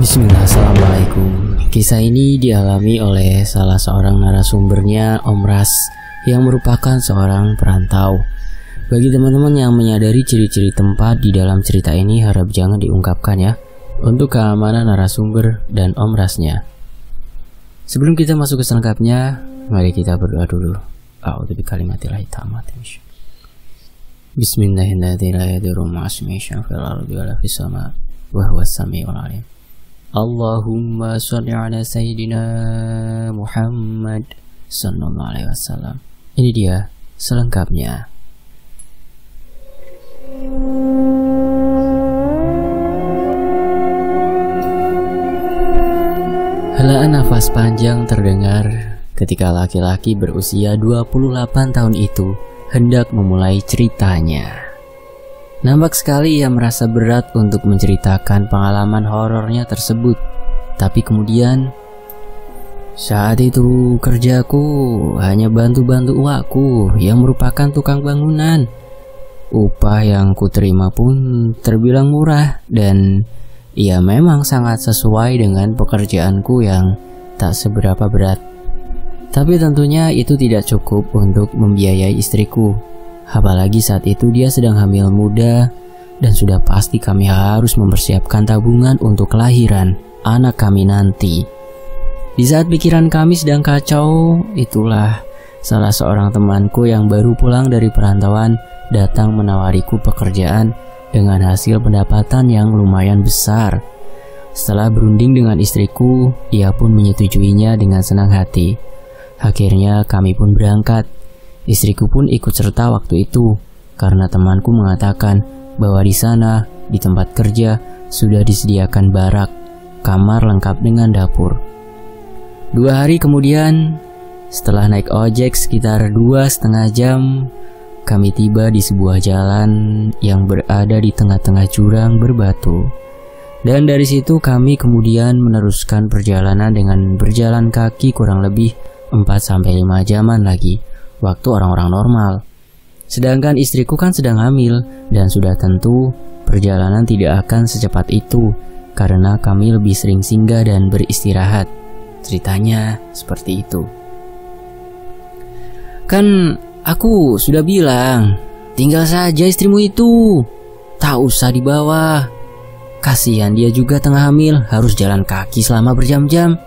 Bismillah, assalamualaikum. Kisah ini dialami oleh salah seorang narasumbernya, Om Ras, yang merupakan seorang perantau. Bagi teman-teman yang menyadari ciri-ciri tempat di dalam cerita ini, harap jangan diungkapkan ya, untuk keamanan narasumber dan Om Rasnya. Sebelum kita masuk ke selengkapnya, mari kita berdoa dulu. A'udzu bikalimatillahi tammati. Bismillahirrahmanirrahim. Allahumma sholli ala sayyidina Muhammad sallallahu alaihi wasallam. Ini dia selengkapnya. Helaan nafas panjang terdengar ketika laki-laki berusia 28 tahun itu hendak memulai ceritanya. Nampak sekali ia merasa berat untuk menceritakan pengalaman horornya tersebut. Tapi kemudian, saat itu kerjaku hanya bantu-bantu uakku yang merupakan tukang bangunan. Upah yang kuterima pun terbilang murah dan ia memang sangat sesuai dengan pekerjaanku yang tak seberapa berat. Tapi tentunya itu tidak cukup untuk membiayai istriku. Apalagi saat itu dia sedang hamil muda dan sudah pasti kami harus mempersiapkan tabungan untuk kelahiran anak kami nanti. Di saat pikiran kami sedang kacau, itulah salah seorang temanku yang baru pulang dari perantauan datang menawariku pekerjaan dengan hasil pendapatan yang lumayan besar. Setelah berunding dengan istriku, ia pun menyetujuinya dengan senang hati. Akhirnya kami pun berangkat. Istriku pun ikut serta waktu itu karena temanku mengatakan bahwa di sana, di tempat kerja, sudah disediakan barak, kamar lengkap dengan dapur. 2 hari kemudian, setelah naik ojek sekitar 2,5 jam, kami tiba di sebuah jalan yang berada di tengah-tengah jurang berbatu. Dan dari situ kami kemudian meneruskan perjalanan dengan berjalan kaki kurang lebih 4-5 jaman lagi, waktu orang-orang normal. Sedangkan istriku kan sedang hamil dan sudah tentu perjalanan tidak akan secepat itu karena kami lebih sering singgah dan beristirahat. Ceritanya seperti itu. Kan aku sudah bilang, tinggal saja istrimu itu, tak usah dibawa. Kasihan dia juga tengah hamil, harus jalan kaki selama berjam-jam,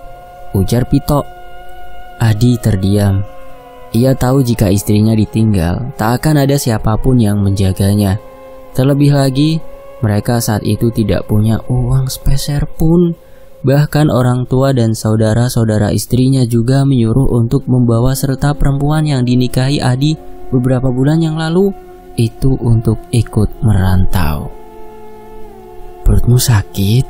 ujar Pito. Adi terdiam. Ia tahu jika istrinya ditinggal, tak akan ada siapapun yang menjaganya. Terlebih lagi, mereka saat itu tidak punya uang sepeser pun. Bahkan orang tua dan saudara-saudara istrinya juga menyuruh untuk membawa serta perempuan yang dinikahi Adi beberapa bulan yang lalu itu untuk ikut merantau. Perutmu sakit?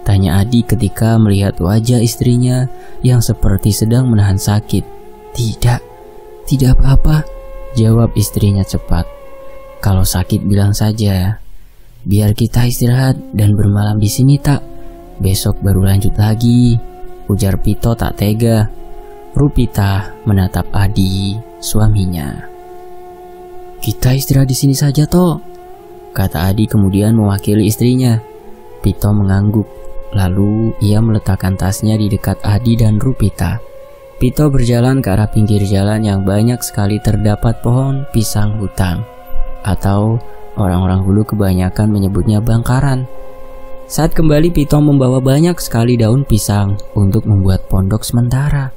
Tanya Adi ketika melihat wajah istrinya yang seperti sedang menahan sakit. Tidak apa-apa, jawab istrinya cepat. Kalau sakit bilang saja. Biar kita istirahat dan bermalam di sini tak. Besok baru lanjut lagi, ujar Pito tak tega. Rupita menatap Adi, suaminya. Kita istirahat di sini saja toh, kata Adi kemudian mewakili istrinya. Pito mengangguk, lalu ia meletakkan tasnya di dekat Adi dan Rupita. Pito berjalan ke arah pinggir jalan yang banyak sekali terdapat pohon pisang hutan, atau orang-orang dulu kebanyakan menyebutnya bangkaran. Saat kembali, Pito membawa banyak sekali daun pisang untuk membuat pondok sementara.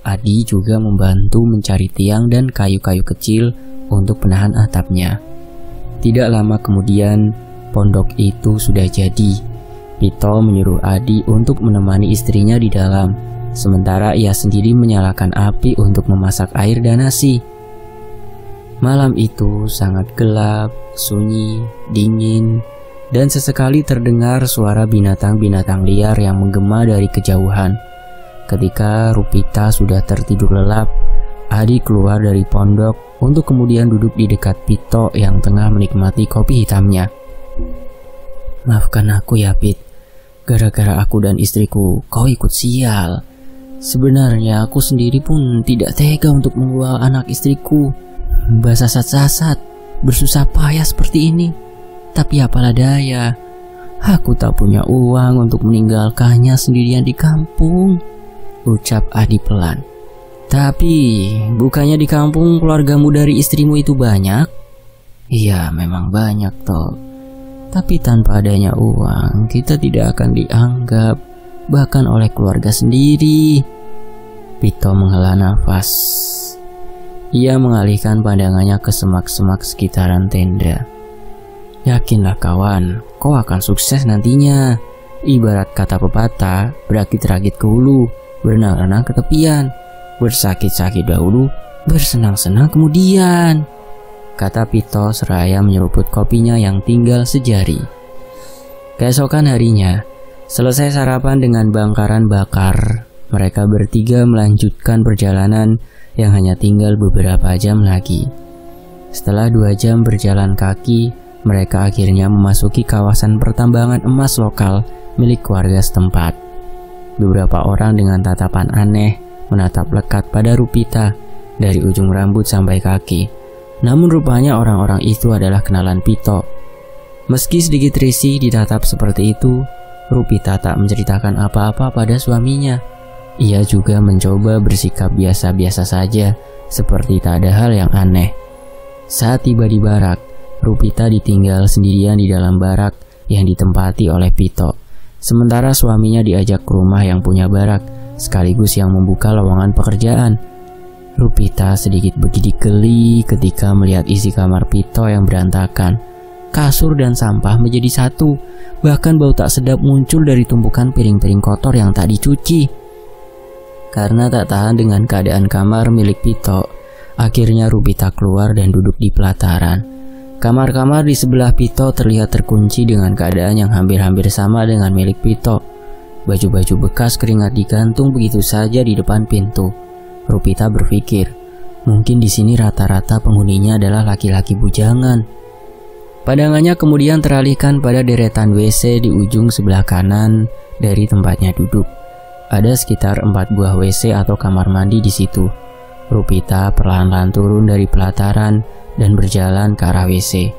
Adi juga membantu mencari tiang dan kayu-kayu kecil untuk penahan atapnya. Tidak lama kemudian, pondok itu sudah jadi. Pito menyuruh Adi untuk menemani istrinya di dalam, sementara ia sendiri menyalakan api untuk memasak air dan nasi. Malam itu sangat gelap, sunyi, dingin, dan sesekali terdengar suara binatang-binatang liar yang menggema dari kejauhan. Ketika Rupita sudah tertidur lelap, Adi keluar dari pondok untuk kemudian duduk di dekat Pito yang tengah menikmati kopi hitamnya. Maafkan aku ya Pit, gara-gara aku dan istriku kau ikut sial. Sebenarnya aku sendiri pun tidak tega untuk membawa anak istriku bersasat-sasat, bersusah payah seperti ini. Tapi apalah daya, Aku tak punya uang untuk meninggalkannya sendirian di kampung, ucap Adi pelan. Tapi bukannya di kampung keluargamu dari istrimu itu banyak? Iya, memang banyak toh. Tapi tanpa adanya uang, kita tidak akan dianggap, bahkan oleh keluarga sendiri. Pito menghela nafas. Ia mengalihkan pandangannya ke semak-semak sekitaran tenda. Yakinlah kawan, kau akan sukses nantinya. Ibarat kata pepatah, berakit-rakit ke hulu, berenang-renang ke tepian, bersakit-sakit dahulu, bersenang-senang kemudian, kata Pito seraya menyeruput kopinya yang tinggal sejari. Keesokan harinya, selesai sarapan dengan bangkaran bakar, mereka bertiga melanjutkan perjalanan yang hanya tinggal beberapa jam lagi. Setelah 2 jam berjalan kaki, mereka akhirnya memasuki kawasan pertambangan emas lokal milik warga setempat. Beberapa orang dengan tatapan aneh menatap lekat pada Rupita dari ujung rambut sampai kaki. Namun rupanya orang-orang itu adalah kenalan Pito. Meski sedikit risih ditatap seperti itu, Rupita tak menceritakan apa-apa pada suaminya. Ia juga mencoba bersikap biasa-biasa saja, seperti tak ada hal yang aneh. Saat tiba di barak, Rupita ditinggal sendirian di dalam barak yang ditempati oleh Pito. Sementara suaminya diajak ke rumah yang punya barak, sekaligus yang membuka lowongan pekerjaan. Rupita sedikit bergidik geli ketika melihat isi kamar Pito yang berantakan. Kasur dan sampah menjadi satu, bahkan bau tak sedap muncul dari tumpukan piring-piring kotor yang tak dicuci. Karena tak tahan dengan keadaan kamar milik Pito, akhirnya Rupita keluar dan duduk di pelataran. Kamar-kamar di sebelah Pito terlihat terkunci dengan keadaan yang hampir-hampir sama dengan milik Pito. Baju-baju bekas keringat digantung begitu saja di depan pintu. Rupita berpikir, mungkin di sini rata-rata penghuninya adalah laki-laki bujangan. Pandangannya kemudian teralihkan pada deretan WC di ujung sebelah kanan dari tempatnya duduk. Ada sekitar 4 buah WC atau kamar mandi di situ. Rupita perlahan-lahan turun dari pelataran dan berjalan ke arah WC.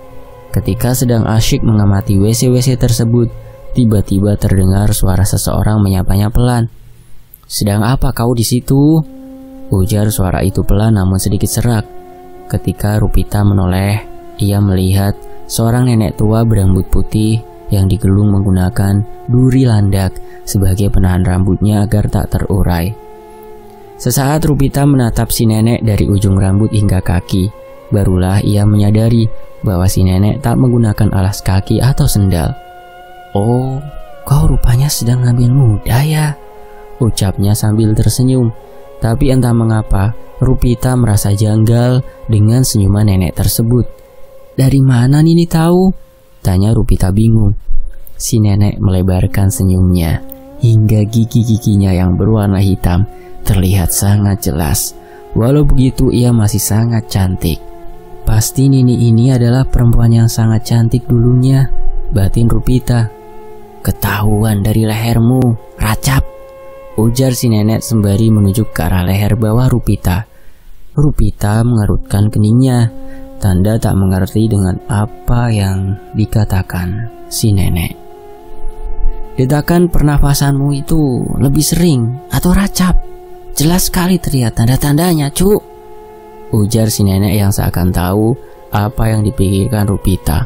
Ketika sedang asyik mengamati WC-WC tersebut, tiba-tiba terdengar suara seseorang menyapanya pelan. "Sedang apa kau di situ?" ujar suara itu pelan namun sedikit serak. Ketika Rupita menoleh, ia melihat seorang nenek tua berambut putih yang digelung menggunakan duri landak sebagai penahan rambutnya agar tak terurai. Sesaat Rupita menatap si nenek dari ujung rambut hingga kaki. Barulah ia menyadari bahwa si nenek tak menggunakan alas kaki atau sendal. "Oh, kau rupanya sedang ngambil muda ya?" ucapnya sambil tersenyum. Tapi entah mengapa, Rupita merasa janggal dengan senyuman nenek tersebut. "Dari mana Nini tahu?" tanya Rupita bingung. Si nenek melebarkan senyumnya hingga gigi-giginya yang berwarna hitam terlihat sangat jelas. Walau begitu, ia masih sangat cantik. "Pasti Nini ini adalah perempuan yang sangat cantik dulunya," batin Rupita. "Ketahuan dari lehermu, racap," ujar si nenek sembari menunjuk ke arah leher bawah Rupita. Rupita mengerutkan keningnya, tanda tak mengerti dengan apa yang dikatakan si nenek. "Detakan pernafasanmu itu lebih sering atau racap? Jelas sekali terlihat tanda-tandanya, Cuk," ujar si nenek yang seakan tahu apa yang dipikirkan Rupita.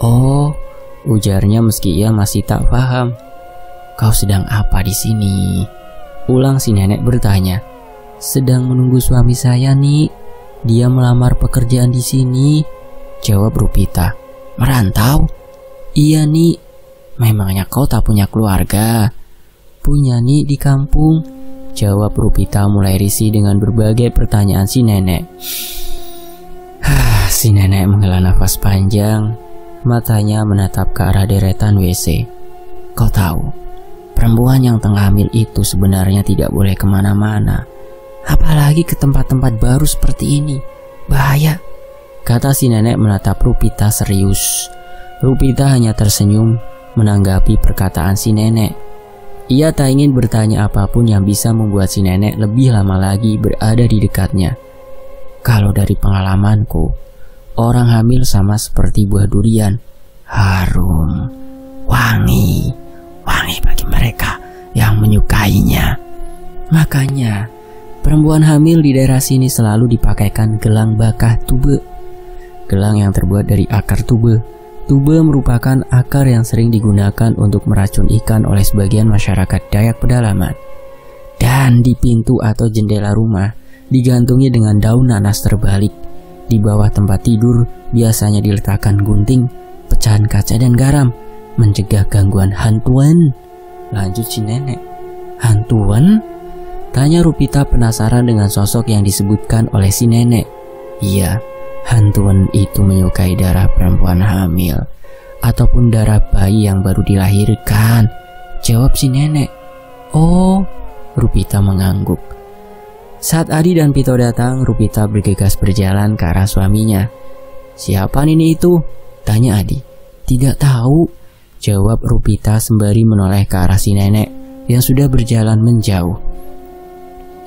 "Oh," ujarnya meski ia masih tak paham. "Kau sedang apa di sini?" ulang si nenek bertanya. "Sedang menunggu suami saya, Nik. Dia melamar pekerjaan di sini," jawab Rupita. "Merantau?" "Iya, Nik." "Memangnya kau tak punya keluarga?" "Punya, Nik, di kampung," jawab Rupita mulai risih dengan berbagai pertanyaan si nenek. Si nenek menghela nafas panjang, matanya menatap ke arah deretan WC. "Kau tahu, perempuan yang tengah hamil itu sebenarnya tidak boleh kemana-mana, apalagi ke tempat-tempat baru seperti ini. Bahaya," kata si nenek menatap Rupita serius. Rupita hanya tersenyum menanggapi perkataan si nenek. Ia tak ingin bertanya apapun yang bisa membuat si nenek lebih lama lagi berada di dekatnya. "Kalau dari pengalamanku, orang hamil sama seperti buah durian, harum, wangi. wangi bagi mereka yang menyukainya. Makanya perempuan hamil di daerah sini selalu dipakaikan gelang bakah tube. Gelang yang terbuat dari akar tube. Tube merupakan akar yang sering digunakan untuk meracun ikan oleh sebagian masyarakat Dayak pedalaman. Dan di pintu atau jendela rumah digantungi dengan daun nanas terbalik. Di bawah tempat tidur biasanya diletakkan gunting, pecahan kaca dan garam, mencegah gangguan hantuan. Lanjut si nenek. Hantuan? Tanya Rupita penasaran dengan sosok yang disebutkan oleh si nenek. Iya, hantuan itu menyukai darah perempuan hamil ataupun darah bayi yang baru dilahirkan, jawab si nenek. Oh, Rupita mengangguk. Saat Adi dan Pito datang, Rupita bergegas berjalan ke arah suaminya. Siapa Nini itu? Tanya Adi. Tidak tahu, jawab Rupita sembari menoleh ke arah si nenek yang sudah berjalan menjauh.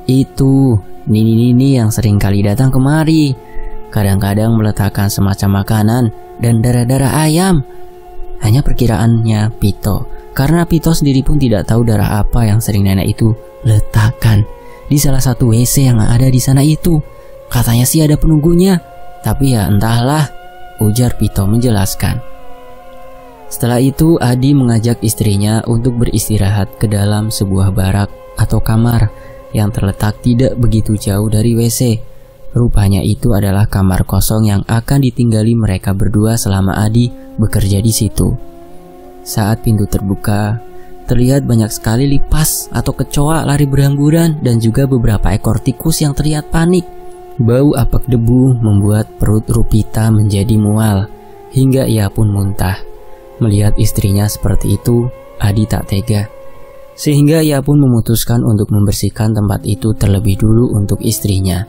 Itu Nini yang sering kali datang kemari. Kadang-kadang meletakkan semacam makanan dan darah-darah ayam. Hanya perkiraannya Pito, karena Pito sendiri pun tidak tahu darah apa yang sering nenek itu letakkan di salah satu WC yang ada di sana itu. Katanya sih ada penunggunya, tapi ya entahlah, ujar Pito menjelaskan. Setelah itu Adi mengajak istrinya untuk beristirahat ke dalam sebuah barak atau kamar yang terletak tidak begitu jauh dari WC. Rupanya itu adalah kamar kosong yang akan ditinggali mereka berdua selama Adi bekerja di situ. Saat pintu terbuka, terlihat banyak sekali lipas atau kecoa lari berhamburan dan juga beberapa ekor tikus yang terlihat panik. Bau apak debu membuat perut Rupita menjadi mual hingga ia pun muntah. Melihat istrinya seperti itu, Adi tak tega. Sehingga ia pun memutuskan untuk membersihkan tempat itu terlebih dulu untuk istrinya.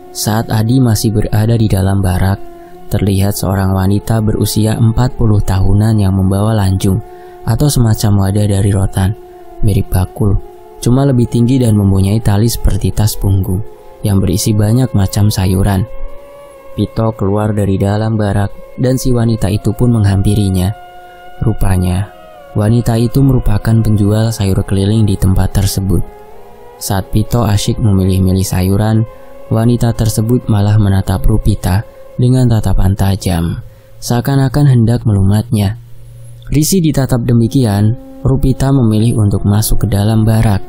Saat Adi masih berada di dalam barak, terlihat seorang wanita berusia 40 tahunan yang membawa lanjung atau semacam wadah dari rotan, mirip bakul, cuma lebih tinggi dan mempunyai tali seperti tas punggung yang berisi banyak macam sayuran. Pito keluar dari dalam barak dan si wanita itu pun menghampirinya. Rupanya, wanita itu merupakan penjual sayur keliling di tempat tersebut. Saat Pito asyik memilih-milih sayuran, wanita tersebut malah menatap Rupita dengan tatapan tajam, seakan-akan hendak melumatnya. Risih ditatap demikian, Rupita memilih untuk masuk ke dalam barak.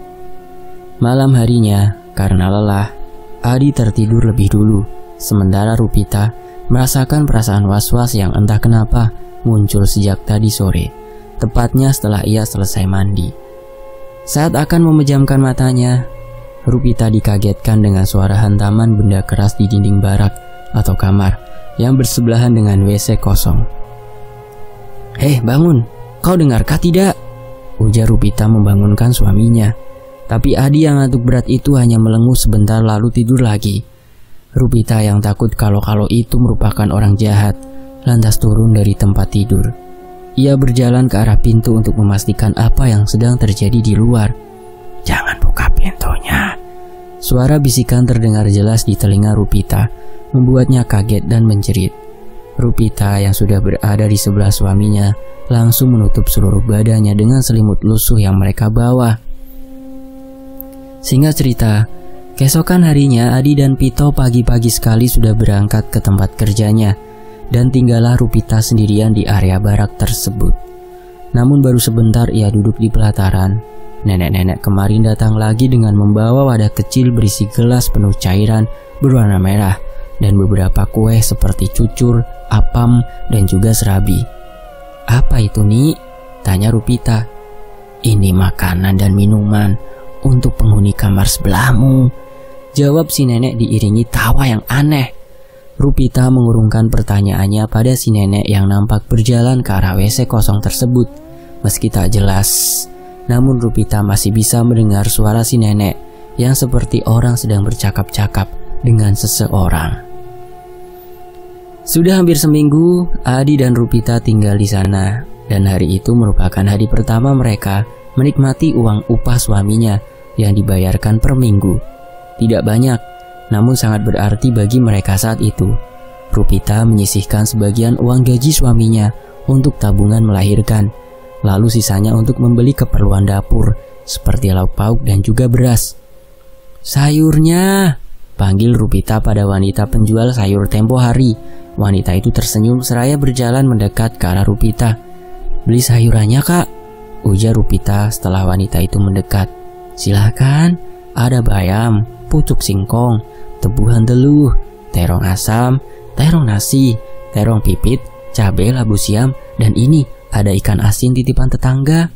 Malam harinya, karena lelah, Adi tertidur lebih dulu, sementara Rupita merasakan perasaan was-was yang entah kenapa muncul sejak tadi sore, tepatnya setelah ia selesai mandi. Saat akan memejamkan matanya, Rupita dikagetkan dengan suara hantaman benda keras di dinding barak atau kamar yang bersebelahan dengan WC kosong. "Hei, bangun, kau dengarkah tidak?" ujar Rupita membangunkan suaminya. Tapi Adi yang ngantuk berat itu hanya melenguh sebentar lalu tidur lagi. Rupita yang takut kalau itu merupakan orang jahat, lantas turun dari tempat tidur. Ia berjalan ke arah pintu untuk memastikan apa yang sedang terjadi di luar. "Jangan buka pintunya." Suara bisikan terdengar jelas di telinga Rupita, membuatnya kaget dan menjerit. Rupita yang sudah berada di sebelah suaminya langsung menutup seluruh badannya dengan selimut lusuh yang mereka bawa. Singkat cerita, keesokan harinya Adi dan Pito pagi-pagi sekali sudah berangkat ke tempat kerjanya dan tinggallah Rupita sendirian di area barak tersebut. Namun baru sebentar ia duduk di pelataran, nenek-nenek kemarin datang lagi dengan membawa wadah kecil berisi gelas penuh cairan berwarna merah dan beberapa kue seperti cucur, apam, dan juga serabi. "Apa itu, Ni?" tanya Rupita. "Ini makanan dan minuman untuk penghuni kamar sebelahmu," jawab si nenek diiringi tawa yang aneh. Rupita mengurungkan pertanyaannya pada si nenek yang nampak berjalan ke arah WC kosong tersebut. Meski tak jelas, namun Rupita masih bisa mendengar suara si nenek yang seperti orang sedang bercakap-cakap dengan seseorang. Sudah hampir seminggu, Adi dan Rupita tinggal di sana, dan hari itu merupakan hari pertama mereka menikmati uang upah suaminya yang dibayarkan per minggu. Tidak banyak, namun sangat berarti bagi mereka saat itu. Rupita menyisihkan sebagian uang gaji suaminya untuk tabungan melahirkan, lalu sisanya untuk membeli keperluan dapur seperti lauk pauk dan juga beras. "Sayurnya," panggil Rupita pada wanita penjual sayur tempo hari. Wanita itu tersenyum seraya berjalan mendekat ke arah Rupita. "Beli sayurannya, Kak," ujar Rupita setelah wanita itu mendekat. "Silakan, ada bayam, pucuk singkong, tebuhan teluh, terong asam, terong nasi, terong pipit, cabai labu siam, dan ini ada ikan asin titipan tetangga."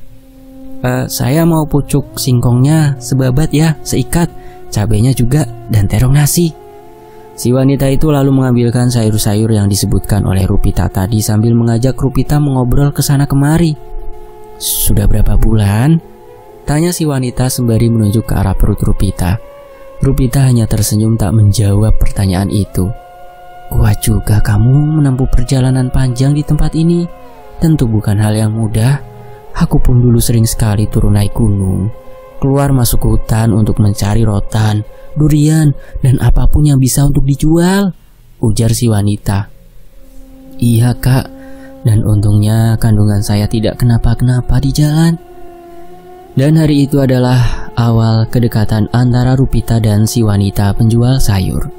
Saya mau pucuk singkongnya sebabat ya, seikat, cabainya juga, dan terong nasi." Si wanita itu lalu mengambilkan sayur-sayur yang disebutkan oleh Rupita tadi sambil mengajak Rupita mengobrol ke sana kemari. "Sudah berapa bulan?" tanya si wanita sembari menunjuk ke arah perut Rupita. Rupita hanya tersenyum tak menjawab pertanyaan itu. "Kuat juga kamu menempuh perjalanan panjang di tempat ini. Tentu bukan hal yang mudah. Aku pun dulu sering sekali turun naik gunung, keluar masuk hutan untuk mencari rotan, durian, dan apapun yang bisa untuk dijual," ujar si wanita. "Iya, Kak, dan untungnya kandungan saya tidak kenapa-kenapa di jalan." Dan hari itu adalah awal kedekatan antara Rupita dan si wanita penjual sayur.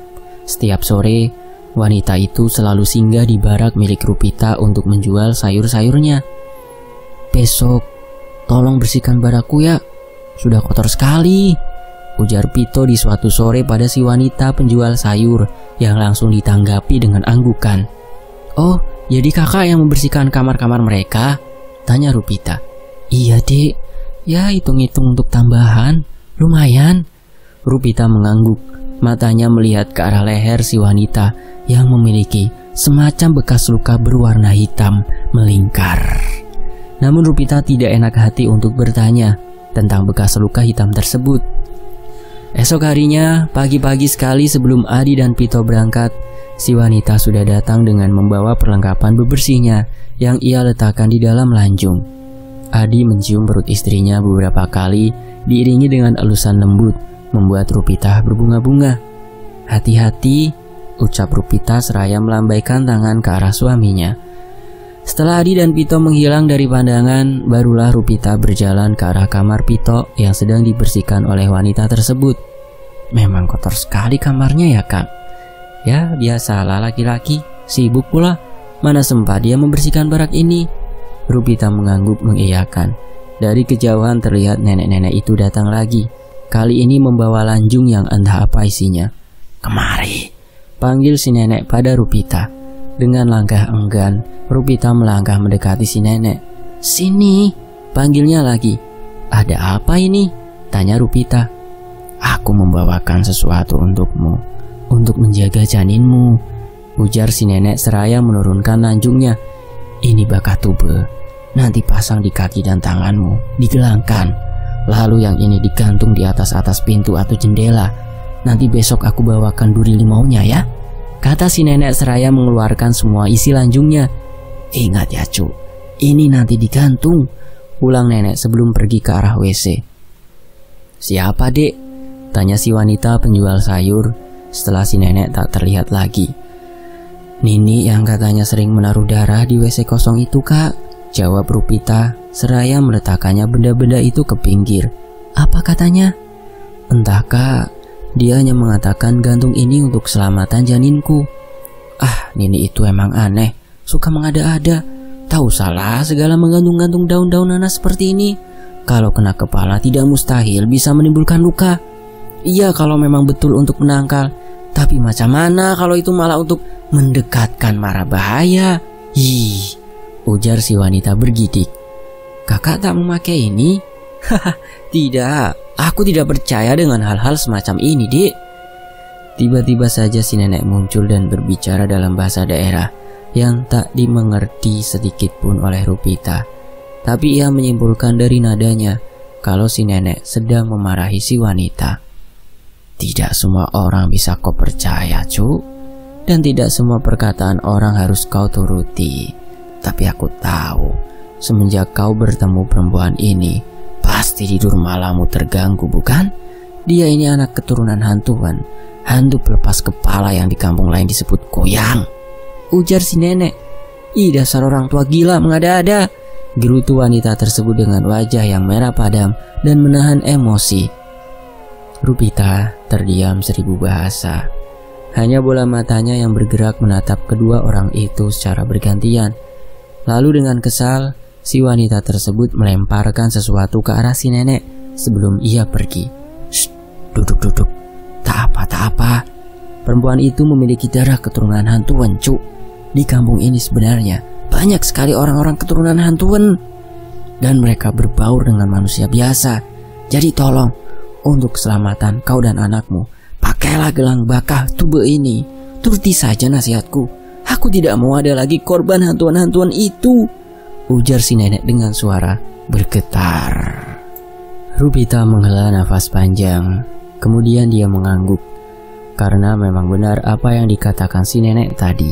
Setiap sore, wanita itu selalu singgah di barak milik Rupita untuk menjual sayur-sayurnya. "Besok, tolong bersihkan barakku ya, sudah kotor sekali," ujar Pito di suatu sore pada si wanita penjual sayur yang langsung ditanggapi dengan anggukan. "Oh, jadi kakak yang membersihkan kamar-kamar mereka?" tanya Rupita. "Iya, Dek. Ya, hitung-hitung untuk tambahan, lumayan." Rupita mengangguk, matanya melihat ke arah leher si wanita yang memiliki semacam bekas luka berwarna hitam melingkar. Namun Rupita tidak enak hati untuk bertanya tentang bekas luka hitam tersebut. Esok harinya, pagi-pagi sekali sebelum Adi dan Pito berangkat, si wanita sudah datang dengan membawa perlengkapan bebersihnya yang ia letakkan di dalam lanjung. Adi mencium perut istrinya beberapa kali, diiringi dengan elusan lembut, membuat Rupita berbunga-bunga. "Hati-hati," ucap Rupita seraya melambaikan tangan ke arah suaminya. Setelah Adi dan Pito menghilang dari pandangan, barulah Rupita berjalan ke arah kamar Pito yang sedang dibersihkan oleh wanita tersebut. "Memang kotor sekali kamarnya ya, Kak?" "Ya, biasalah laki-laki, sibuk pula. Mana sempat dia membersihkan barak ini?" Rupita mengangguk mengiyakan. Dari kejauhan terlihat nenek-nenek itu datang lagi. Kali ini membawa lanjung yang entah apa isinya. "Kemari," panggil si nenek pada Rupita. Dengan langkah enggan, Rupita melangkah mendekati si nenek. "Sini," panggilnya lagi. "Ada apa ini?" tanya Rupita. "Aku membawakan sesuatu untukmu, untuk menjaga janinmu," ujar si nenek seraya menurunkan lanjungnya. "Ini bakat tube, nanti pasang di kaki dan tanganmu, digelangkan. Lalu yang ini digantung di atas pintu atau jendela. Nanti besok aku bawakan duri limaunya ya," kata si nenek seraya mengeluarkan semua isi lanjungnya. "Ingat ya, Cu, ini nanti digantung," ulang nenek sebelum pergi ke arah WC. "Siapa, Dek?" tanya si wanita penjual sayur setelah si nenek tak terlihat lagi. "Nini yang katanya sering menaruh darah di WC kosong itu, Kak," jawab Rupita seraya meletakkannya benda-benda itu ke pinggir. "Apa katanya?" "Entah, Kak. Dia hanya mengatakan gantung ini untuk keselamatan janinku." "Ah, Nini itu emang aneh, suka mengada-ada. Tahu salah segala menggantung-gantung daun-daun nanas seperti ini. Kalau kena kepala tidak mustahil bisa menimbulkan luka. Iya kalau memang betul untuk menangkal, tapi macam mana kalau itu malah untuk mendekatkan mara bahaya?" "Ih," ujar si wanita bergidik. "Kakak tak memakai ini?" "Haha, tidak. Aku tidak percaya dengan hal-hal semacam ini, Dik." Tiba-tiba saja si nenek muncul dan berbicara dalam bahasa daerah yang tak dimengerti sedikit pun oleh Rupita. Tapi ia menyimpulkan dari nadanya kalau si nenek sedang memarahi si wanita. "Tidak semua orang bisa kau percaya, Cu. Dan tidak semua perkataan orang harus kau turuti. Tapi aku tahu, semenjak kau bertemu perempuan ini, pasti tidur malammu terganggu, bukan? Dia ini anak keturunan hantuan, hantu pelepas kepala yang di kampung lain disebut koyang," ujar si nenek. "Ih, dasar orang tua gila mengada-ada. gerutu wanita tersebut dengan wajah yang merah padam dan menahan emosi. Rupita terdiam 1000 bahasa. Hanya bola matanya yang bergerak menatap kedua orang itu secara bergantian. Lalu dengan kesal, si wanita tersebut melemparkan sesuatu ke arah si nenek sebelum ia pergi. "Shh, duduk. Tak apa. Perempuan itu memiliki darah keturunan hantuan, Cuk. Di kampung ini sebenarnya banyak sekali orang-orang keturunan hantuan. Dan mereka berbaur dengan manusia biasa. Jadi tolong, untuk keselamatan kau dan anakmu, pakailah gelang bakah tube ini. Turuti saja nasihatku. Aku tidak mau ada lagi korban hantuan-hantuan itu," ujar si nenek dengan suara bergetar. Rupita menghela nafas panjang. Kemudian dia mengangguk. Karena memang benar apa yang dikatakan si nenek tadi.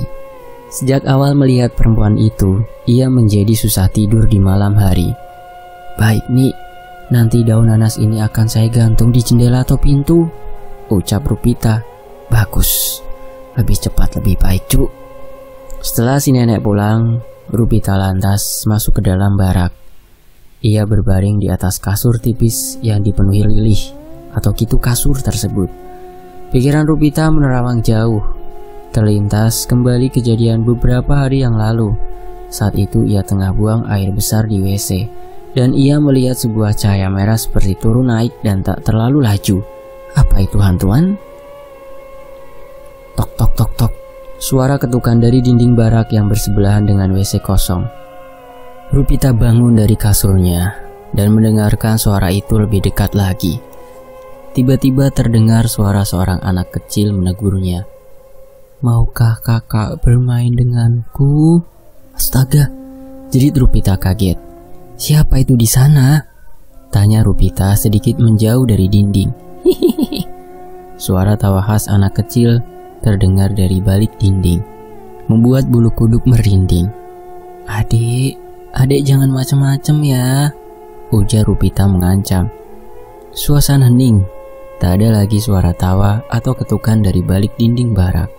Sejak awal melihat perempuan itu, ia menjadi susah tidur di malam hari. "Baik, Nik. Nanti daun nanas ini akan saya gantung di jendela atau pintu," ucap Rupita. "Bagus. Lebih cepat lebih baik, Cuk." Setelah si nenek pulang, Rupita lantas masuk ke dalam barak. Ia berbaring di atas kasur tipis yang dipenuhi lilih atau kitu kasur tersebut. Pikiran Rupita menerawang jauh. Terlintas kembali kejadian beberapa hari yang lalu. Saat itu ia tengah buang air besar di WC, dan ia melihat sebuah cahaya merah seperti turun naik dan tak terlalu laju. Apa itu hantuan? Tok tok tok tok. Suara ketukan dari dinding barak yang bersebelahan dengan WC kosong. Rupita bangun dari kasurnya dan mendengarkan suara itu lebih dekat lagi. Tiba-tiba terdengar suara seorang anak kecil menegurnya. "Maukah kakak bermain denganku?" Astaga, jerit Rupita kaget. "Siapa itu di sana?" tanya Rupita sedikit menjauh dari dinding. "Hihihi." Suara tawa khas anak kecil terdengar dari balik dinding, membuat bulu kuduk merinding. Adik jangan macam-macam ya," ujar Rupita mengancam. Suasana hening, tak ada lagi suara tawa atau ketukan dari balik dinding barak.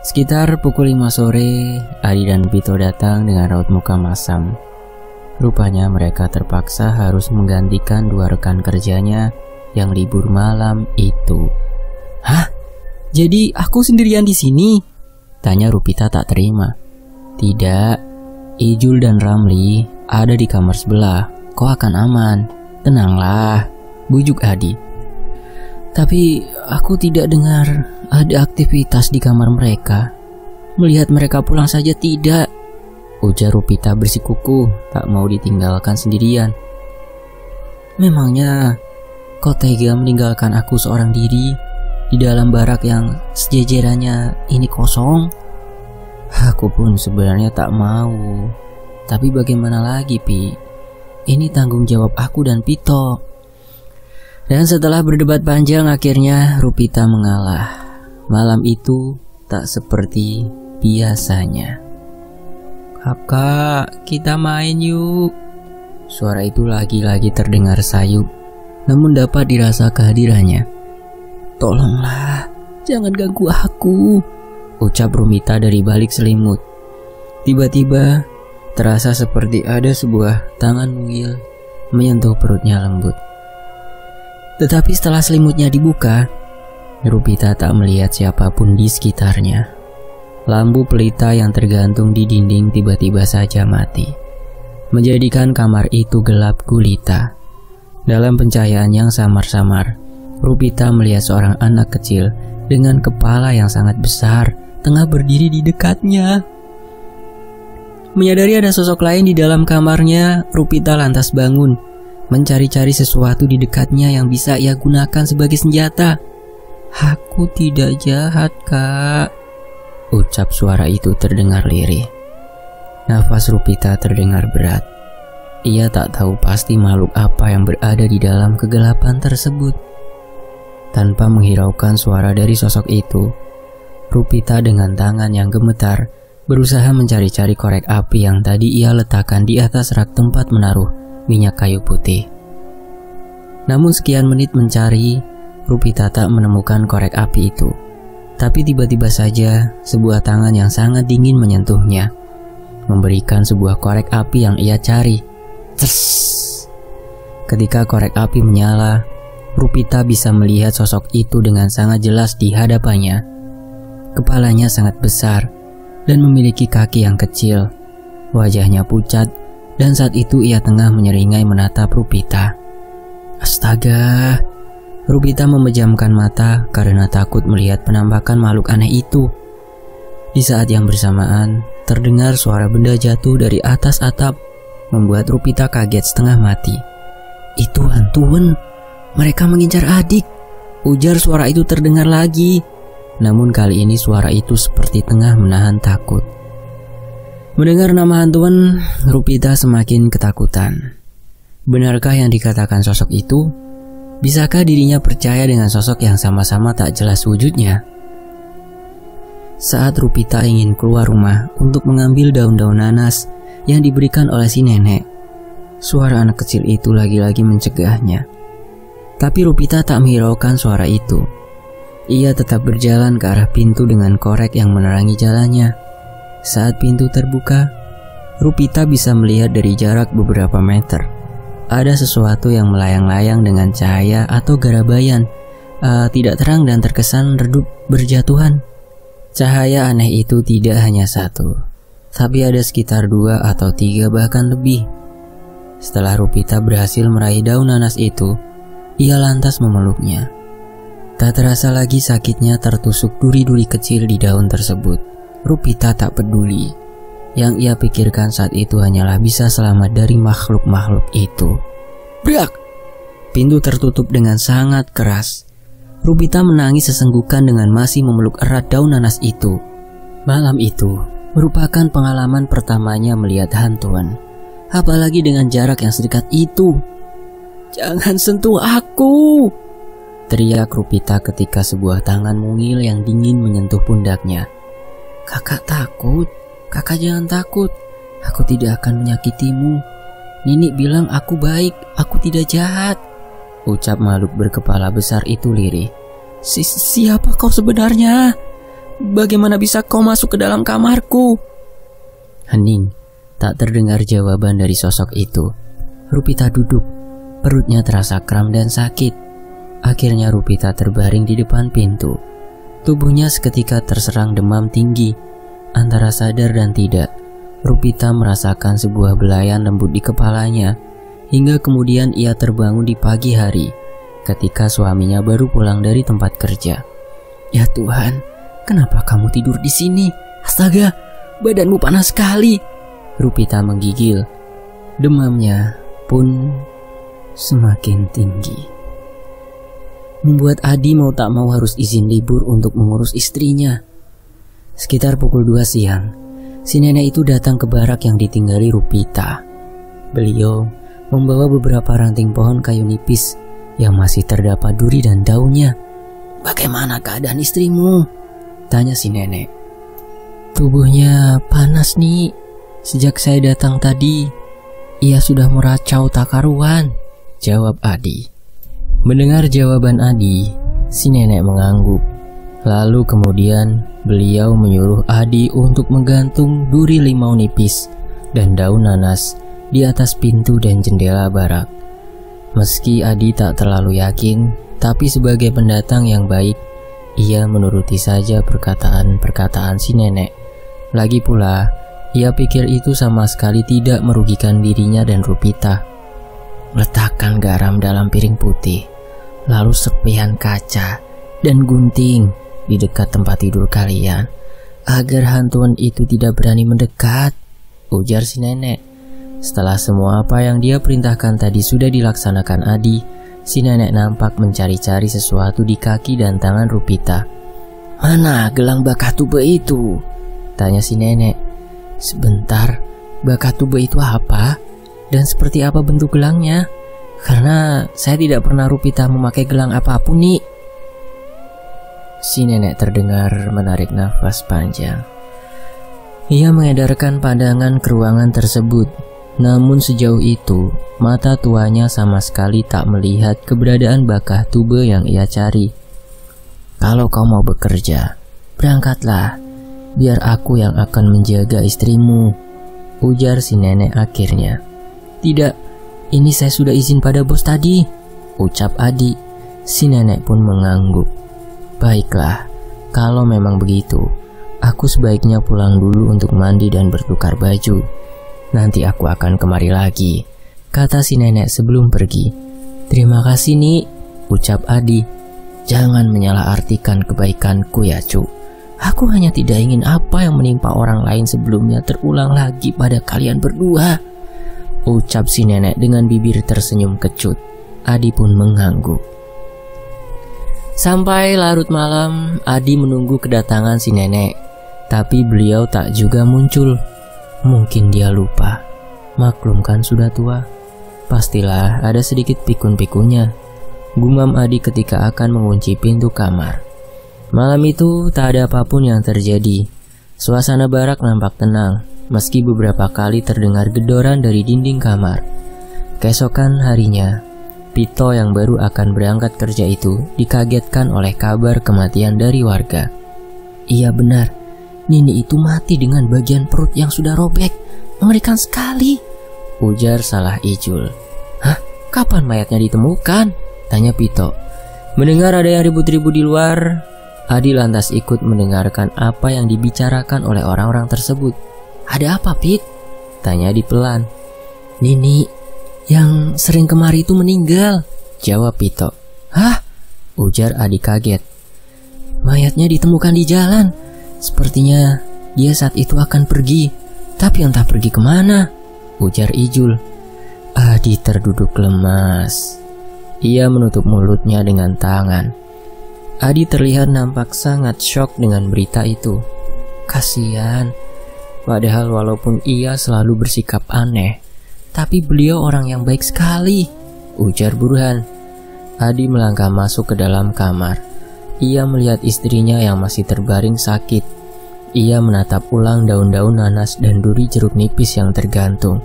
Sekitar pukul 5 sore, Adi dan Pito datang dengan raut muka masam. Rupanya mereka terpaksa harus menggantikan 2 rekan kerjanya yang libur malam itu. "Hah? Jadi aku sendirian di sini?" tanya Rupita tak terima. "Tidak, Ijul dan Ramli ada di kamar sebelah. Kau akan aman. Tenanglah," bujuk Adi. "Tapi aku tidak dengar ada aktivitas di kamar mereka. Melihat mereka pulang saja tidak," ujar Rupita bersikukuh tak mau ditinggalkan sendirian. "Memangnya kau tega meninggalkan aku seorang diri di dalam barak yang sejejerannya ini kosong?" "Aku pun sebenarnya tak mau. Tapi bagaimana lagi, Pi? Ini tanggung jawab aku dan Pito." Dan setelah berdebat panjang, akhirnya Rupita mengalah. Malam itu tak seperti biasanya. "Kakak, kita main yuk." Suara itu lagi-lagi terdengar sayu, namun dapat dirasa kehadirannya. "Tolonglah, jangan ganggu aku," ucap Rupita dari balik selimut. Tiba-tiba terasa seperti ada sebuah tangan mungil menyentuh perutnya lembut. Tetapi setelah selimutnya dibuka, Rupita tak melihat siapapun di sekitarnya. Lampu pelita yang tergantung di dinding tiba-tiba saja mati, menjadikan kamar itu gelap gulita. Dalam pencahayaan yang samar-samar, Rupita melihat seorang anak kecil dengan kepala yang sangat besar tengah berdiri di dekatnya. Menyadari ada sosok lain di dalam kamarnya, Rupita lantas bangun, mencari-cari sesuatu di dekatnya yang bisa ia gunakan sebagai senjata. "Aku tidak jahat, Kak," ucap suara itu terdengar lirih. Nafas Rupita terdengar berat. Ia tak tahu pasti makhluk apa yang berada di dalam kegelapan tersebut. Tanpa menghiraukan suara dari sosok itu, Rupita dengan tangan yang gemetar berusaha mencari-cari korek api yang tadi ia letakkan di atas rak tempat menaruh minyak kayu putih. Namun sekian menit mencari, Rupita tak menemukan korek api itu. Tapi tiba-tiba saja sebuah tangan yang sangat dingin menyentuhnya. memberikan sebuah korek api yang ia cari. Ters. Ketika korek api menyala, Rupita bisa melihat sosok itu dengan sangat jelas di hadapannya. Kepalanya sangat besar dan memiliki kaki yang kecil. Wajahnya pucat dan saat itu ia tengah menyeringai menatap Rupita. Astaga, Rupita memejamkan mata karena takut melihat penampakan makhluk aneh itu. Di saat yang bersamaan, terdengar suara benda jatuh dari atas atap, membuat Rupita kaget setengah mati. Itu hantuan, mereka mengincar adik, ujar suara itu terdengar lagi. Namun kali ini suara itu seperti tengah menahan takut. Mendengar nama hantuan, Rupita semakin ketakutan. Benarkah yang dikatakan sosok itu? Bisakah dirinya percaya dengan sosok yang sama-sama tak jelas wujudnya? Saat Rupita ingin keluar rumah untuk mengambil daun-daun nanas yang diberikan oleh si nenek, suara anak kecil itu lagi-lagi mencegahnya. Tapi Rupita tak menghiraukan suara itu. Ia tetap berjalan ke arah pintu dengan korek yang menerangi jalannya. Saat pintu terbuka, Rupita bisa melihat dari jarak beberapa meter. Ada sesuatu yang melayang-layang dengan cahaya atau garabayan, tidak terang dan terkesan redup berjatuhan. Cahaya aneh itu tidak hanya satu, tapi ada sekitar 2 atau 3 bahkan lebih. Setelah Rupita berhasil meraih daun nanas itu, ia lantas memeluknya. Tak terasa lagi sakitnya tertusuk duri-duri kecil di daun tersebut. Rupita tak peduli. Yang ia pikirkan saat itu hanyalah bisa selamat dari makhluk-makhluk itu. Brak! Pintu tertutup dengan sangat keras. Rupita menangis sesenggukan dengan masih memeluk erat daun nanas itu. Malam itu merupakan pengalaman pertamanya melihat hantuan, apalagi dengan jarak yang sedekat itu. Jangan sentuh aku! Teriak Rupita ketika sebuah tangan mungil yang dingin menyentuh pundaknya. Kakak takut, kakak jangan takut. Aku tidak akan menyakitimu. Nini bilang aku baik, aku tidak jahat, ucap makhluk berkepala besar itu lirih. Siapa kau sebenarnya? Bagaimana bisa kau masuk ke dalam kamarku? Hening, tak terdengar jawaban dari sosok itu. Rupita duduk, perutnya terasa kram dan sakit. Akhirnya Rupita terbaring di depan pintu. Tubuhnya seketika terserang demam tinggi. Antara sadar dan tidak, Rupita merasakan sebuah belayan lembut di kepalanya. Hingga kemudian ia terbangun di pagi hari ketika suaminya baru pulang dari tempat kerja. Ya Tuhan, kenapa kamu tidur di sini? Astaga, badanmu panas sekali. Rupita menggigil. Demamnya pun semakin tinggi, membuat Adi mau tak mau harus izin libur untuk mengurus istrinya. Sekitar pukul 2 siang, si nenek itu datang ke barak yang ditinggali Rupita. Beliau membawa beberapa ranting pohon kayu nipis yang masih terdapat duri dan daunnya. Bagaimana keadaan istrimu? Tanya si nenek. Tubuhnya panas nih. Sejak saya datang tadi, ia sudah meracau tak karuan, jawab Adi. Mendengar jawaban Adi, si nenek mengangguk. Lalu kemudian beliau menyuruh Adi untuk menggantung duri limau nipis dan daun nanas di atas pintu dan jendela barak. Meski Adi tak terlalu yakin, tapi sebagai pendatang yang baik, ia menuruti saja perkataan-perkataan si nenek. Lagi pula, ia pikir itu sama sekali tidak merugikan dirinya dan Rupita. Letakkan garam dalam piring putih, lalu serpihan kaca dan gunting di dekat tempat tidur kalian, agar hantuan itu tidak berani mendekat, ujar si nenek. Setelah semua apa yang dia perintahkan tadi sudah dilaksanakan Adi, si nenek nampak mencari-cari sesuatu di kaki dan tangan Rupita. Mana gelang bakatube itu? Tanya si nenek. Sebentar, bakatube itu apa? Dan seperti apa bentuk gelangnya? Karena saya tidak pernah Rupita memakai gelang apapun nih. Si nenek terdengar menarik nafas panjang. Ia mengedarkan pandangan ke ruangan tersebut. Namun sejauh itu, mata tuanya sama sekali tak melihat keberadaan bakatube yang ia cari. Kalau kau mau bekerja, berangkatlah. Biar aku yang akan menjaga istrimu, ujar si nenek akhirnya. Tidak, ini saya sudah izin pada bos tadi, ucap Adi. Si nenek pun mengangguk. Baiklah, kalau memang begitu, aku sebaiknya pulang dulu untuk mandi dan bertukar baju. Nanti aku akan kemari lagi, kata si nenek sebelum pergi. Terima kasih, Nik, ucap Adi. Jangan menyalahartikan kebaikanku ya, Cu. Aku hanya tidak ingin apa yang menimpa orang lain sebelumnya terulang lagi pada kalian berdua, ucap si nenek dengan bibir tersenyum kecut. Adi pun mengangguk. Sampai larut malam, Adi menunggu kedatangan si nenek, tapi beliau tak juga muncul. Mungkin dia lupa. Maklum kan sudah tua. Pastilah ada sedikit pikun-pikunnya, gumam Adi ketika akan mengunci pintu kamar. Malam itu tak ada apapun yang terjadi. Suasana barak nampak tenang, meski beberapa kali terdengar gedoran dari dinding kamar. Keesokan harinya, Pito yang baru akan berangkat kerja itu dikagetkan oleh kabar kematian dari warga. Iya benar, Nini itu mati dengan bagian perut yang sudah robek. Mengerikan sekali, ujar Salah Ijul. Hah? Kapan mayatnya ditemukan? Tanya Pito. Mendengar ada yang ribut-ribut di luar, Adi lantas ikut mendengarkan apa yang dibicarakan oleh orang-orang tersebut. Ada apa, Pit? Tanya Adi pelan. Nini yang sering kemari itu meninggal, jawab Pito. Hah? Ujar Adi kaget. Mayatnya ditemukan di jalan. Sepertinya dia saat itu akan pergi, tapi entah pergi kemana, ujar Ijul. Adi terduduk lemas. Ia menutup mulutnya dengan tangan. Adi terlihat nampak sangat syok dengan berita itu. Kasihan. Padahal walaupun ia selalu bersikap aneh, tapi beliau orang yang baik sekali, ujar Burhan. Adi melangkah masuk ke dalam kamar. Ia melihat istrinya yang masih terbaring sakit. Ia menatap ulang daun-daun nanas dan duri jeruk nipis yang tergantung.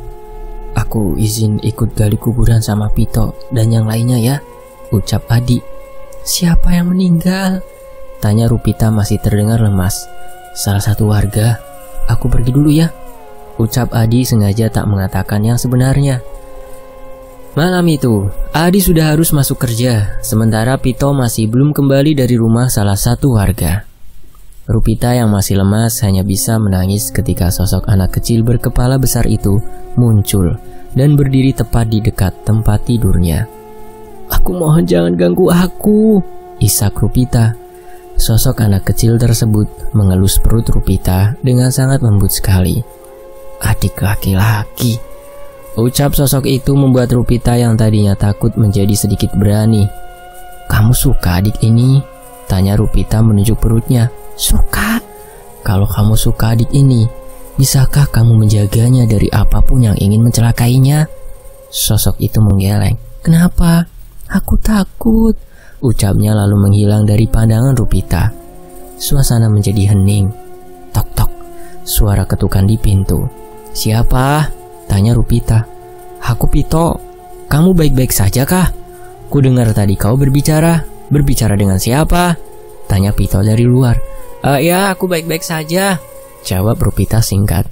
Aku izin ikut gali kuburan sama Pito dan yang lainnya ya, ucap Adi. Siapa yang meninggal? Tanya Rupita masih terdengar lemas. Salah satu warga. Aku pergi dulu ya, ucap Adi sengaja tak mengatakan yang sebenarnya. Malam itu, Adi sudah harus masuk kerja, sementara Pito masih belum kembali dari rumah salah satu warga. Rupita yang masih lemas hanya bisa menangis ketika sosok anak kecil berkepala besar itu muncul dan berdiri tepat di dekat tempat tidurnya. Aku mohon jangan ganggu aku, isak Rupita. Sosok anak kecil tersebut mengelus perut Rupita dengan sangat lembut sekali. Adik laki-laki, ucap sosok itu membuat Rupita yang tadinya takut menjadi sedikit berani. Kamu suka adik ini? Tanya Rupita menunjuk perutnya. Suka. Kalau kamu suka adik ini, bisakah kamu menjaganya dari apapun yang ingin mencelakainya? Sosok itu menggeleng. Kenapa? Aku takut, ucapnya lalu menghilang dari pandangan Rupita. Suasana menjadi hening. Tok-tok, suara ketukan di pintu. Siapa? Tanya Rupita. Aku Pito. Kamu baik-baik saja kah? Ku dengar tadi kau berbicara. Berbicara dengan siapa? Tanya Pito dari luar. Ya, aku baik-baik saja, jawab Rupita singkat.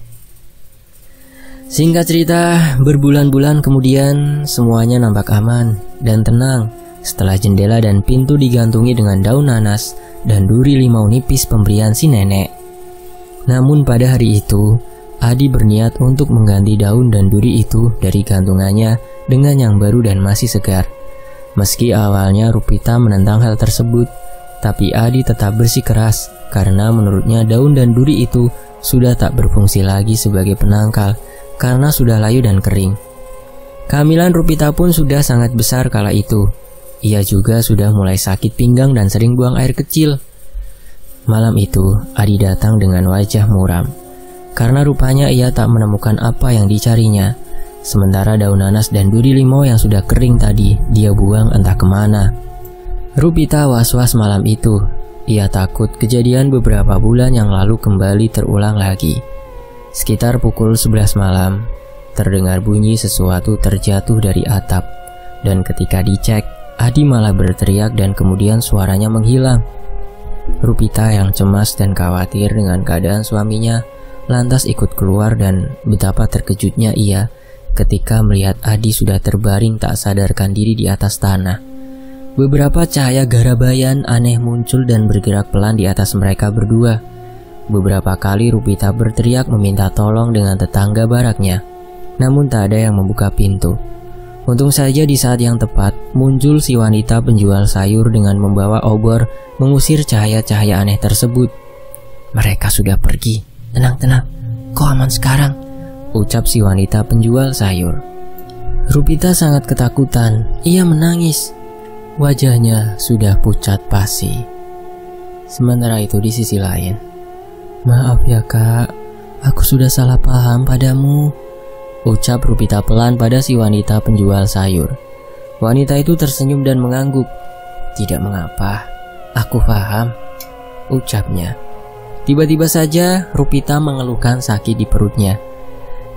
Singkat cerita, berbulan-bulan kemudian semuanya nampak aman dan tenang setelah jendela dan pintu digantungi dengan daun nanas dan duri limau nipis pemberian si nenek. Namun pada hari itu, Adi berniat untuk mengganti daun dan duri itu dari gantungannya dengan yang baru dan masih segar. Meski awalnya Rupita menentang hal tersebut, tapi Adi tetap bersikeras karena menurutnya daun dan duri itu sudah tak berfungsi lagi sebagai penangkal karena sudah layu dan kering. Kehamilan Rupita pun sudah sangat besar kala itu. Ia juga sudah mulai sakit pinggang dan sering buang air kecil. Malam itu, Adi datang dengan wajah muram. Karena rupanya ia tak menemukan apa yang dicarinya. Sementara daun nanas dan duri limau yang sudah kering tadi, dia buang entah kemana. Rupita was-was malam itu. Ia takut kejadian beberapa bulan yang lalu kembali terulang lagi. Sekitar pukul 11 malam, terdengar bunyi sesuatu terjatuh dari atap. Dan ketika dicek, Adi malah berteriak dan kemudian suaranya menghilang. Rupita yang cemas dan khawatir dengan keadaan suaminya lantas ikut keluar dan betapa terkejutnya ia ketika melihat Adi sudah terbaring tak sadarkan diri di atas tanah. Beberapa cahaya garabayan aneh muncul dan bergerak pelan di atas mereka berdua. Beberapa kali Rupita berteriak meminta tolong dengan tetangga baraknya, namun tak ada yang membuka pintu. Untung saja di saat yang tepat muncul si wanita penjual sayur dengan membawa obor mengusir cahaya-cahaya aneh tersebut. "Mereka sudah pergi. Tenang, kau aman sekarang," ucap si wanita penjual sayur. Rupita sangat ketakutan. Ia menangis. Wajahnya sudah pucat pasi. Sementara itu di sisi lain, "Maaf ya kak, aku sudah salah paham padamu," ucap Rupita pelan pada si wanita penjual sayur. Wanita itu tersenyum dan mengangguk. "Tidak mengapa, aku paham," ucapnya. Tiba-tiba saja Rupita mengeluhkan sakit di perutnya.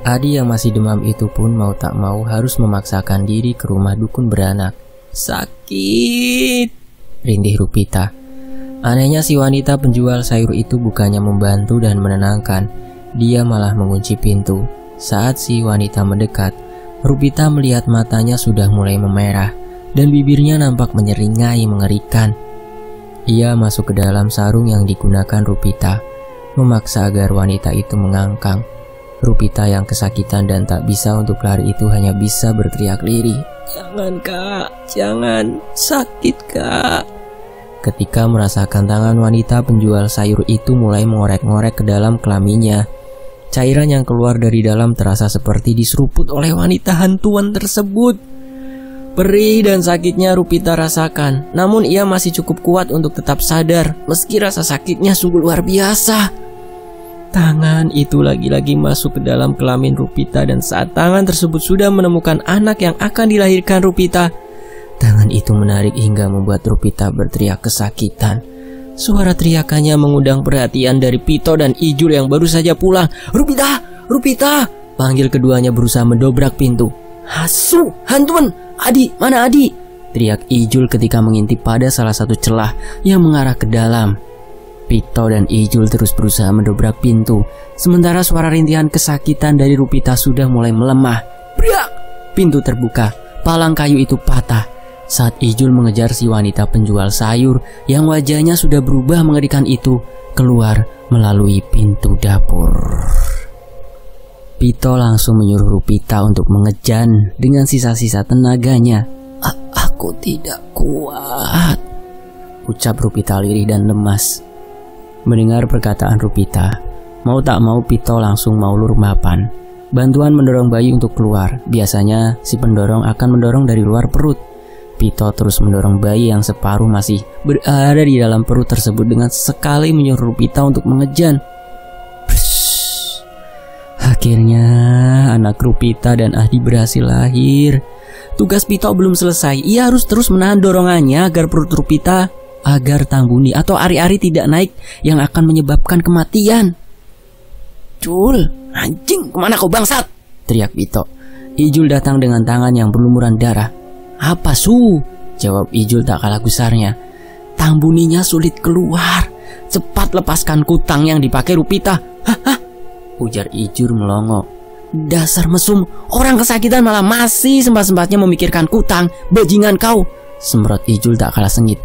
Adi yang masih demam itu pun mau tak mau harus memaksakan diri ke rumah dukun beranak. "Sakit," rintih Rupita. Anehnya si wanita penjual sayur itu bukannya membantu dan menenangkan, dia malah mengunci pintu. Saat si wanita mendekat, Rupita melihat matanya sudah mulai memerah dan bibirnya nampak menyeringai mengerikan. Ia masuk ke dalam sarung yang digunakan Rupita, memaksa agar wanita itu mengangkang. Rupita yang kesakitan dan tak bisa untuk lari itu hanya bisa berteriak lirih, "Jangan kak, jangan, sakit kak." Ketika merasakan tangan wanita penjual sayur itu mulai mengorek-ngorek ke dalam kelaminnya, cairan yang keluar dari dalam terasa seperti diseruput oleh wanita hantuan tersebut. Perih dan sakitnya Rupita rasakan, namun ia masih cukup kuat untuk tetap sadar meski rasa sakitnya sungguh luar biasa. Tangan itu lagi-lagi masuk ke dalam kelamin Rupita dan saat tangan tersebut sudah menemukan anak yang akan dilahirkan Rupita, tangan itu menarik hingga membuat Rupita berteriak kesakitan. Suara teriakannya mengundang perhatian dari Pito dan Ijul yang baru saja pulang. "Rupita! Rupita!" panggil keduanya berusaha mendobrak pintu. "Hasu! Hantuan! Adi! Mana Adi?" teriak Ijul ketika mengintip pada salah satu celah yang mengarah ke dalam. Pito dan Ijul terus berusaha mendobrak pintu, sementara suara rintihan kesakitan dari Rupita sudah mulai melemah. Brak! Pintu terbuka, palang kayu itu patah. Saat Ijul mengejar si wanita penjual sayur yang wajahnya sudah berubah mengerikan itu, keluar melalui pintu dapur. Pito langsung menyuruh Rupita untuk mengejan dengan sisa-sisa tenaganya. Aku tidak kuat," ucap Rupita lirih dan lemas. Mendengar perkataan Rupita, mau tak mau Pito langsung maulur mapan. Bantuan mendorong bayi untuk keluar. Biasanya si pendorong akan mendorong dari luar perut. Pito terus mendorong bayi yang separuh masih berada di dalam perut tersebut dengan sekali menyuruh Rupita untuk mengejan. Psss. Akhirnya anak Rupita dan Adi berhasil lahir. Tugas Pito belum selesai. Ia harus terus menahan dorongannya agar perut Rupita agar Tambuni atau ari-ari tidak naik yang akan menyebabkan kematian. "Jul, anjing, kemana kau bangsat?" teriak Pito. Ijul datang dengan tangan yang berlumuran darah. "Apa Su?" jawab Ijul tak kalah gusarnya. "Tambuninya sulit keluar. Cepat lepaskan kutang yang dipakai Rupita." "Hah?" ujar Ijul melongo. "Dasar mesum, orang kesakitan malah masih sempat-sempatnya memikirkan kutang, bajingan kau," semprot Ijul tak kalah sengit.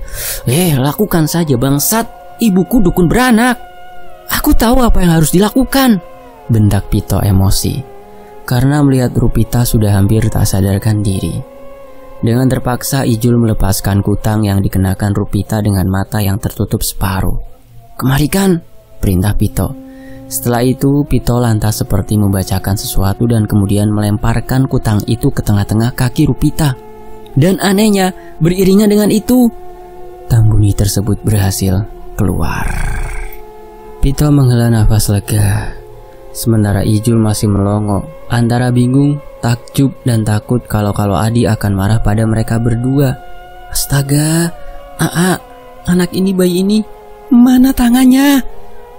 Lakukan saja bangsat, ibuku dukun beranak." "Aku tahu apa yang harus dilakukan," bentak Pito emosi, karena melihat Rupita sudah hampir tak sadarkan diri. Dengan terpaksa Ijul melepaskan kutang yang dikenakan Rupita dengan mata yang tertutup separuh. "Kemarikan," perintah Pito. Setelah itu Pito lantas seperti membacakan sesuatu dan kemudian melemparkan kutang itu ke tengah-tengah kaki Rupita. Dan anehnya, beriringan dengan itu, Tambuni tersebut berhasil keluar. Pito menghela nafas lega, sementara Ijul masih melongo, antara bingung, takjub, dan takut kalau Adi akan marah pada mereka berdua. "Astaga, anak ini, bayi ini, mana tangannya?"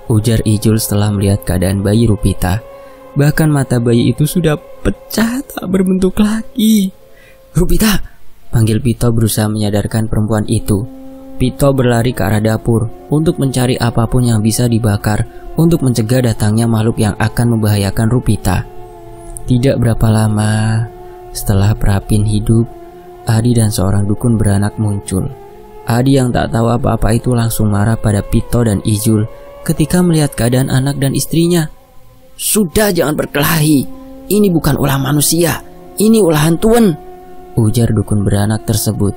ujar Ijul setelah melihat keadaan bayi Rupita. Bahkan mata bayi itu sudah pecah tak berbentuk lagi. "Rupita!" panggil Pito berusaha menyadarkan perempuan itu. Pito berlari ke arah dapur untuk mencari apapun yang bisa dibakar untuk mencegah datangnya makhluk yang akan membahayakan Rupita. Tidak berapa lama setelah Prapin hidup, Adi dan seorang dukun beranak muncul. Adi yang tak tahu apa-apa itu langsung marah pada Pito dan Ijul ketika melihat keadaan anak dan istrinya. "Sudah, jangan berkelahi. Ini bukan ulah manusia, ini ulah hantuan," ujar dukun beranak tersebut.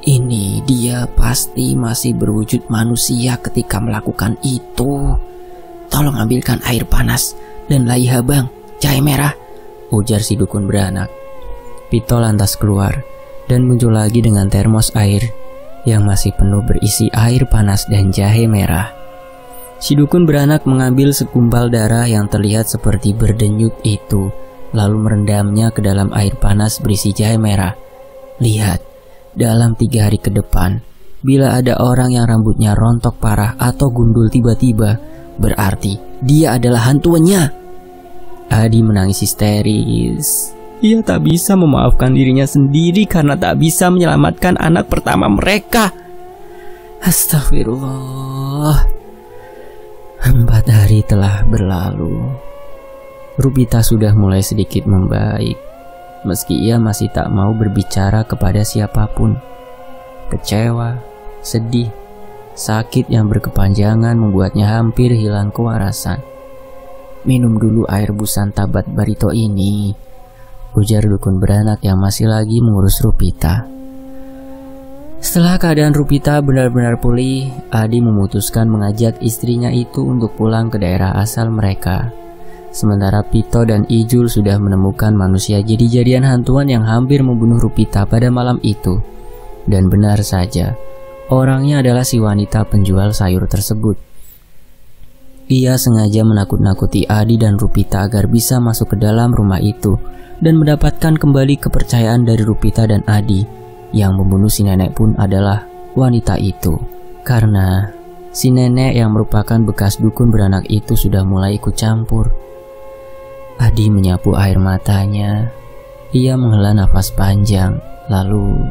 "Ini dia pasti masih berwujud manusia ketika melakukan itu. Tolong ambilkan air panas dan laiha bang, jahe merah," ujar si dukun beranak. Pito lantas keluar dan muncul lagi dengan termos air yang masih penuh berisi air panas dan jahe merah. Si dukun beranak mengambil segumpal darah yang terlihat seperti berdenyut itu, lalu merendamnya ke dalam air panas berisi jahe merah. "Lihat, dalam 3 hari ke depan, bila ada orang yang rambutnya rontok parah atau gundul tiba-tiba, berarti dia adalah hantuannya." Adi menangis histeris. Ia tak bisa memaafkan dirinya sendiri karena tak bisa menyelamatkan anak pertama mereka. Astagfirullah. 4 hari telah berlalu. Rupita sudah mulai sedikit membaik, meski ia masih tak mau berbicara kepada siapapun. Kecewa, sedih, sakit yang berkepanjangan membuatnya hampir hilang kewarasan. "Minum dulu air busan tabat barito ini," ujar dukun beranak yang masih lagi mengurus Rupita. Setelah keadaan Rupita benar-benar pulih, Adi memutuskan mengajak istrinya itu untuk pulang ke daerah asal mereka. Sementara Pito dan Ijul sudah menemukan manusia jadi-jadian hantuan yang hampir membunuh Rupita pada malam itu. Dan benar saja, orangnya adalah si wanita penjual sayur tersebut. Ia sengaja menakut-nakuti Adi dan Rupita agar bisa masuk ke dalam rumah itu dan mendapatkan kembali kepercayaan dari Rupita dan Adi. Yang membunuh si nenek pun adalah wanita itu, karena si nenek yang merupakan bekas dukun beranak itu sudah mulai ikut campur. Adi menyapu air matanya. Ia menghela nafas panjang, lalu,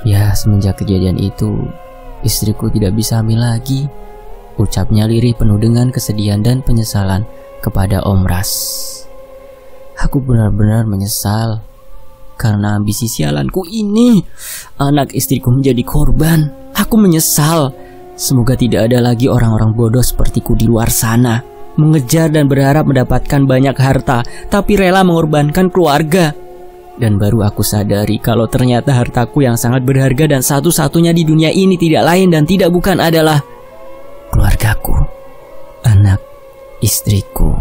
"Ya, semenjak kejadian itu, istriku tidak bisa hamil lagi," ucapnya lirih penuh dengan kesedihan dan penyesalan kepada Om Ras. "Aku benar-benar menyesal karena ambisi sialanku ini. Anak istriku menjadi korban. Aku menyesal. Semoga tidak ada lagi orang-orang bodoh sepertiku di luar sana, mengejar dan berharap mendapatkan banyak harta, tapi rela mengorbankan keluarga. Dan baru aku sadari kalau ternyata hartaku yang sangat berharga dan satu-satunya di dunia ini tidak lain dan tidak bukan adalah keluargaku, anak istriku,"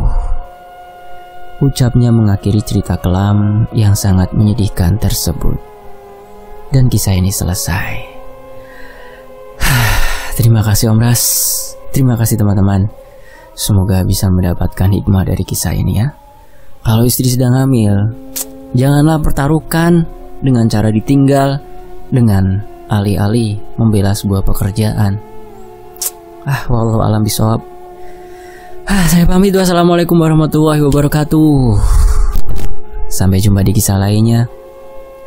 ucapnya mengakhiri cerita kelam yang sangat menyedihkan tersebut. Dan kisah ini selesai. Terima kasih Om Ras. Terima kasih teman-teman. Semoga bisa mendapatkan hikmah dari kisah ini ya. Kalau istri sedang hamil, janganlah pertaruhkan dengan cara ditinggal dengan alih-alih membela sebuah pekerjaan. Wallahu a'lam bishawab. Saya pamit. Wassalamualaikum warahmatullahi wabarakatuh. Sampai jumpa di kisah lainnya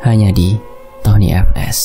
hanya di Tony FS.